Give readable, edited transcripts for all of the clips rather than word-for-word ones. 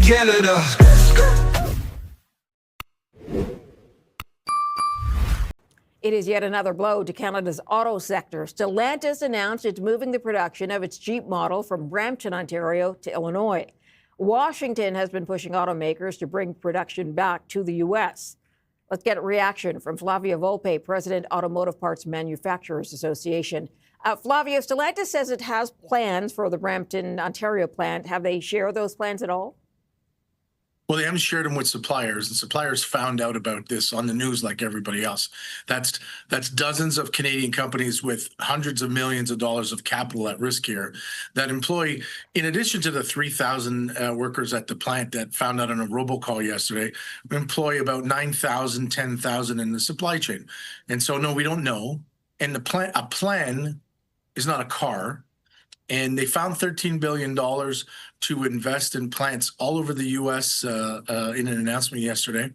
Canada. It is yet another blow to Canada's auto sector. Stellantis announced it's moving the production of its Jeep model from Brampton, Ontario to Illinois. Washington has been pushing automakers to bring production back to the U.S. Let's get a reaction from Flavio Volpe, President, Automotive Parts Manufacturers Association. Flavio, Stellantis says it has plans for the Brampton, Ontario plant. Have they shared those plans at all? Well, they haven't shared them with suppliers, and suppliers found out about this on the news like everybody else. That's dozens of Canadian companies with hundreds of millions of dollars of capital at risk here that employ, in addition to the 3,000 workers at the plant that found out on a robocall yesterday, employ about 9,000, 10,000 in the supply chain. And so, no, we don't know. And a plan is not a car. And they found $13 billion to invest in plants all over the U.S. In an announcement yesterday,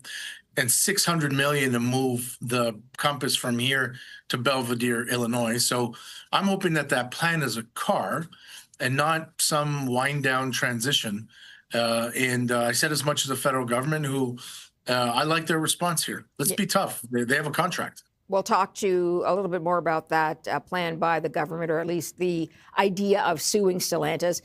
and $600 million to move the Compass from here to Belvedere, Illinois. So I'm hoping that plan is a car and not some wind-down transition. I said as much as the federal government, who I like their response here. Let's be tough. They have a contract. We'll talk to a little bit more about that plan by the government, or at least the idea of suing Stellantis.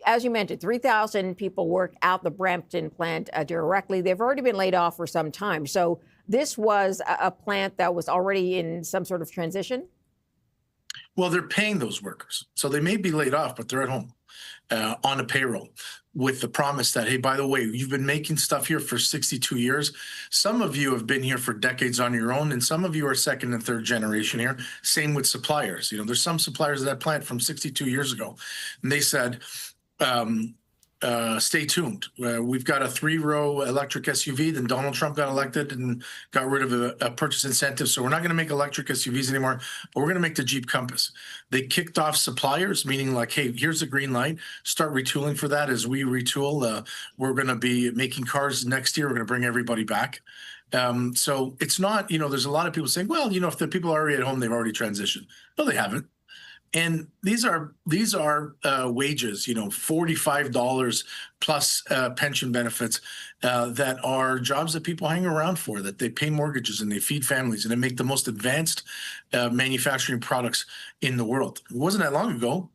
As you mentioned, 3,000 people work at the Brampton plant directly. They've already been laid off for some time. So this was a plant that was already in some sort of transition? Well, they're paying those workers. So they may be laid off, but they're at home on a payroll with the promise that, hey, by the way, you've been making stuff here for 62 years. Some of you have been here for decades on your own, and some of you are second and third generation here. Same with suppliers. You know, there's some suppliers of that plant from 62 years ago. And they said, stay tuned. We've got a 3-row electric SUV. Then Donald Trump got elected and got rid of a purchase incentive. So we're not going to make electric SUVs anymore, but we're going to make the Jeep Compass. They kicked off suppliers, meaning like, hey, here's the green light. Start retooling for that. As we retool, we're going to be making cars next year. We're going to bring everybody back. So it's not, you know, there's a lot of people saying, well, you know, if the people are already at home, they've already transitioned. No, they haven't. And these are wages, you know, $45 plus pension benefits that are jobs that people hang around for, that they pay mortgages and they feed families and they make the most advanced manufacturing products in the world. It wasn't that long ago,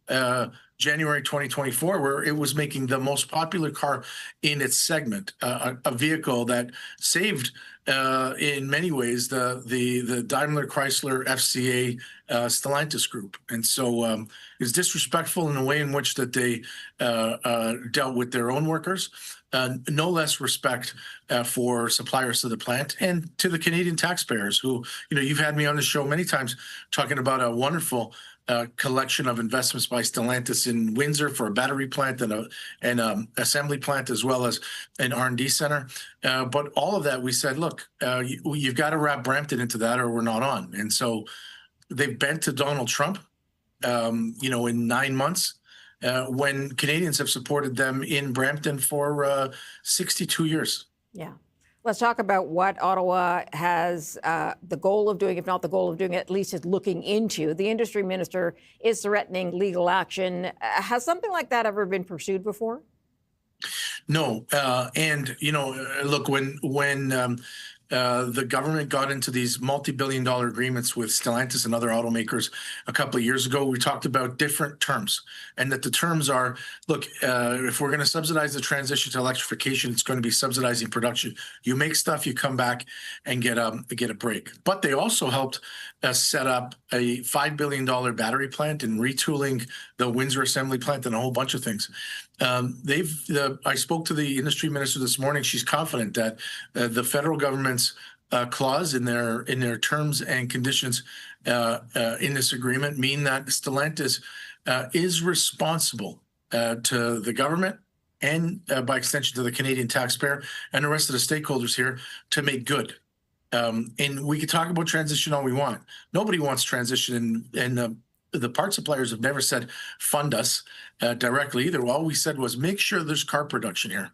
January 2024, where it was making the most popular car in its segment, a vehicle that saved, in many ways, the Daimler Chrysler FCA Stellantis group. And so it's disrespectful in the way in which that they dealt with their own workers. No less respect for suppliers to the plant and to the Canadian taxpayers who, you know, you've had me on the show many times talking about a wonderful collection of investments by Stellantis in Windsor for a battery plant and an assembly plant, as well as an R&D center. But all of that, we said, look, you've got to wrap Brampton into that or we're not on. And so they've bent to Donald Trump, you know, in 9 months. When Canadians have supported them in Brampton for 62 years. Yeah. Let's talk about what Ottawa has the goal of doing, if not the goal of doing, at least is looking into. The industry minister is threatening legal action. Has something like that ever been pursued before? No. And, you know, look, when the government got into these multi-billion-dollar agreements with Stellantis and other automakers a couple of years ago, we talked about different terms, and that the terms are, look, if we're going to subsidize the transition to electrification, it's going to be subsidizing production. You make stuff, you come back and get a break. But they also helped set up a $5 billion battery plant and retooling the Windsor assembly plant and a whole bunch of things. I spoke to the industry minister this morning. She's confident that the federal government's clause in their terms and conditions in this agreement mean that Stellantis is responsible to the government and by extension to the Canadian taxpayer and the rest of the stakeholders here to make good. And we can talk about transition all we want. Nobody wants transition, and the part suppliers have never said fund us directly either. All we said was make sure there's car production here.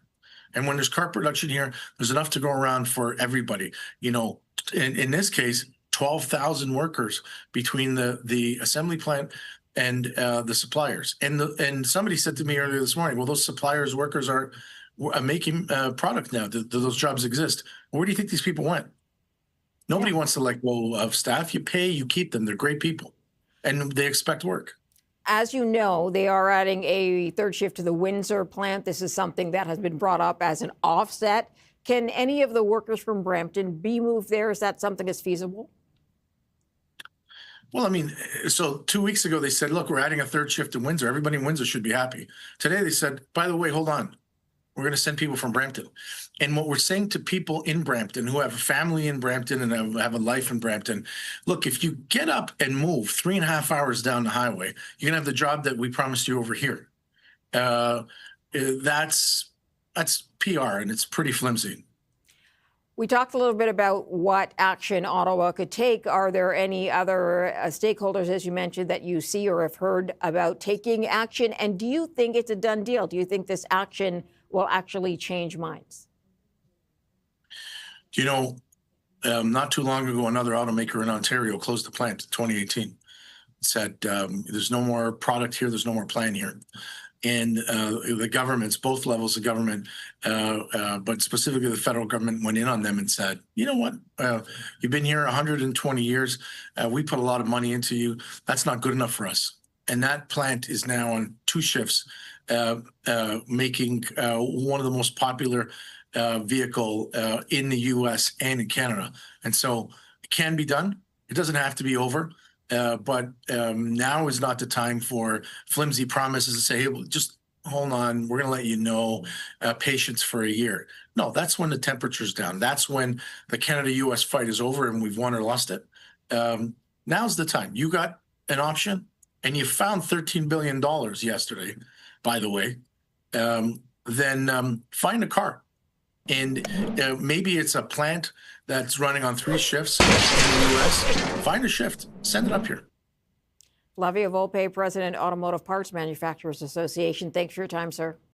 And when there's car production here, there's enough to go around for everybody. You know, in this case, 12,000 workers between the assembly plant and the suppliers. And somebody said to me earlier this morning, well, those suppliers' workers are making product now. Those jobs exist. Where do you think these people went? Nobody wants to let go of staff. You pay, you keep them. They're great people, and they expect work. As you know, they are adding a third shift to the Windsor plant. This is something that has been brought up as an offset. Can any of the workers from Brampton be moved there? Is that something that's feasible? Well, I mean, so 2 weeks ago, they said, look, we're adding a third shift in Windsor. Everybody in Windsor should be happy. Today, they said, by the way, hold on. We're going to send people from Brampton. And what we're saying to people in Brampton who have a family in Brampton and have a life in Brampton, look, if you get up and move 3.5 hours down the highway, you're going to have the job that we promised you over here. That's PR, and it's pretty flimsy. We talked a little bit about what action Ottawa could take. Are there any other stakeholders, as you mentioned, that you see or have heard about taking action? And do you think it's a done deal? Do you think this action will actually change minds? You know, not too long ago, another automaker in Ontario closed the plant in 2018. Said there's no more product here, there's no more plant here. And the governments, both levels of government, but specifically the federal government, went in on them and said, you know what, you've been here 120 years. We put a lot of money into you. That's not good enough for us. And that plant is now on 2 shifts, making one of the most popular vehicle in the US and in Canada. And so it can be done. It doesn't have to be over. But now is not the time for flimsy promises to say, hey, well, just hold on, we're going to let you know, patience for a year. No, that's when the temperature's down. That's when the Canada-US fight is over and we've won or lost it. Now's the time. You got an option, and you found $13 billion yesterday, by the way. Then find a car. And maybe it's a plant that's running on 3 shifts in the U.S. Find a shift, send it up here. Lavia Volpe, President, Automotive Parts Manufacturers Association. Thanks for your time, sir.